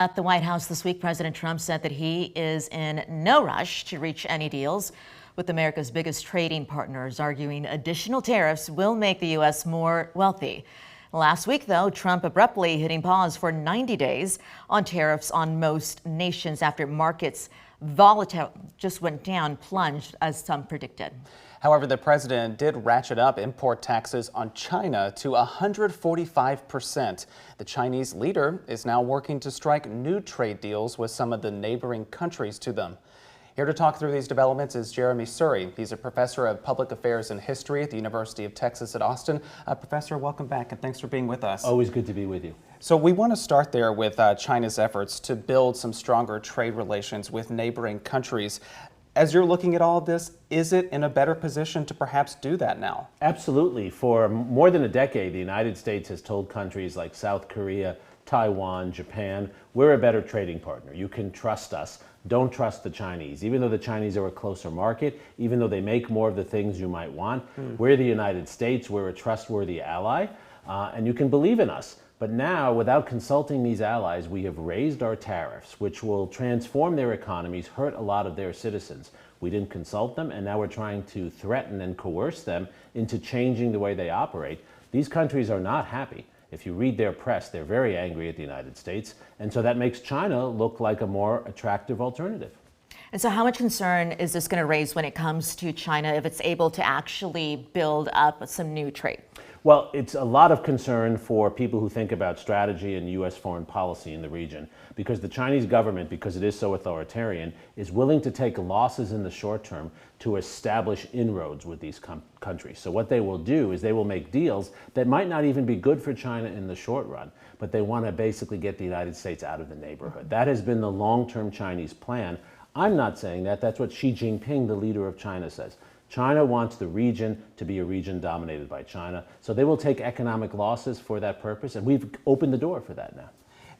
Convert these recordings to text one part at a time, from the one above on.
At the White House this week, President Trump said that he is in no rush to reach any deals with America's biggest trading partners, arguing additional tariffs will make the U.S. more wealthy. Last week, though, Trump abruptly hitting pause for 90 days on tariffs on most nations after markets volatile just went down, plunged as some predicted. However, the president did ratchet up import taxes on China to 145%. The Chinese leader is now working to strike new trade deals with some of the neighboring countries to them. Here to talk through these developments is Jeremi Suri. He's a professor of public affairs and history at the University of Texas at Austin. Professor, welcome back and thanks for being with us. Always good to be with you. So we want to start there with China's efforts to build some stronger trade relations with neighboring countries. As you're looking at all of this, is it in a better position to perhaps do that now? Absolutely. For more than a decade, the United States has told countries like South Korea, Taiwan, Japan, we're a better trading partner. You can trust us. Don't trust the Chinese. Even though the Chinese are a closer market, even though they make more of the things you might want, we're the United States, we're a trustworthy ally, and you can believe in us. But now, without consulting these allies, we have raised our tariffs, which will transform their economies, hurt a lot of their citizens. We didn't consult them, and now we're trying to threaten and coerce them into changing the way they operate. These countries are not happy. If you read their press, they're very angry at the United States, and so that makes China look like a more attractive alternative. And so how much concern is this going to raise when it comes to China if it's able to actually build up some new trade? Well, it's a lot of concern for people who think about strategy and U.S. foreign policy in the region, because the Chinese government, because it is so authoritarian, is willing to take losses in the short term to establish inroads with these countries. So what they will do is they will make deals that might not even be good for China in the short run, but they want to basically get the United States out of the neighborhood. That has been the long-term Chinese plan. I'm not saying that. That's what Xi Jinping, the leader of China, says. China wants the region to be a region dominated by China, so they will take economic losses for that purpose, and we've opened the door for that now.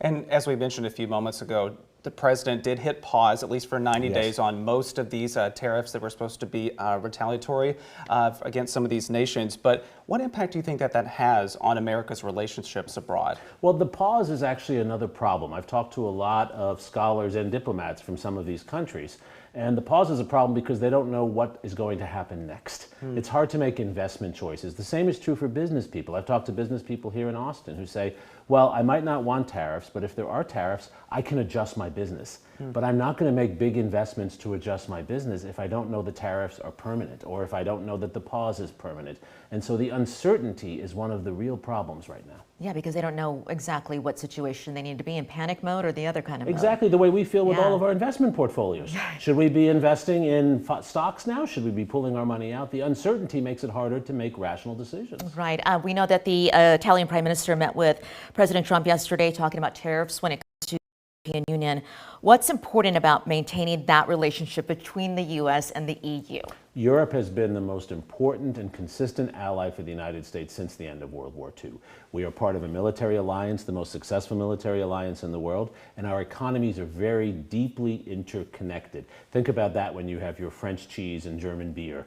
And as we mentioned a few moments ago, the president did hit pause, at least for 90 days, on most of these tariffs that were supposed to be retaliatory against some of these nations. But what impact do you think that has on America's relationships abroad? Well, the pause is actually another problem. I've talked to a lot of scholars and diplomats from some of these countries. And the pause is a problem because they don't know what is going to happen next. It's hard to make investment choices. The same is true for business people. I've talked to business people here in Austin who say, well, I might not want tariffs, but if there are tariffs, I can adjust my business. But I'm not going to make big investments to adjust my business if I don't know the tariffs are permanent or if I don't know that the pause is permanent. And so the uncertainty is one of the real problems right now. Yeah, because they don't know exactly what situation they need to be in, panic mode or the other kind of mode. Exactly the way we feel with all of our investment portfolios. Should we be investing in stocks now? Should we be pulling our money out? The uncertainty makes it harder to make rational decisions. Right. We know that the Italian Prime Minister met with President Trump yesterday talking about tariffs when it comes to the European Union. What's important about maintaining that relationship between the U.S. and the EU? Europe has been the most important and consistent ally for the United States since the end of World War II. We are part of a military alliance, the most successful military alliance in the world, and our economies are very deeply interconnected. Think about that when you have your French cheese and German beer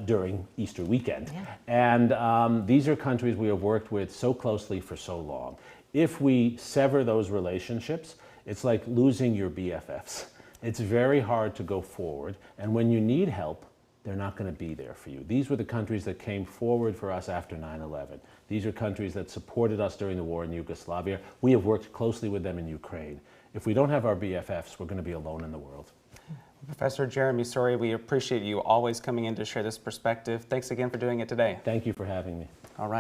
during Easter weekend. And these are countries we have worked with so closely for so long. If we sever those relationships, it's like losing your BFFs. It's very hard to go forward, and when you need help, they're not going to be there for you. These were the countries that came forward for us after 9/11. These are countries that supported us during the war in Yugoslavia. We have worked closely with them in Ukraine. If we don't have our BFFs, we're going to be alone in the world. Professor Jeremi Suri, we appreciate you always coming in to share this perspective. Thanks again for doing it today. Thank you for having me. All right.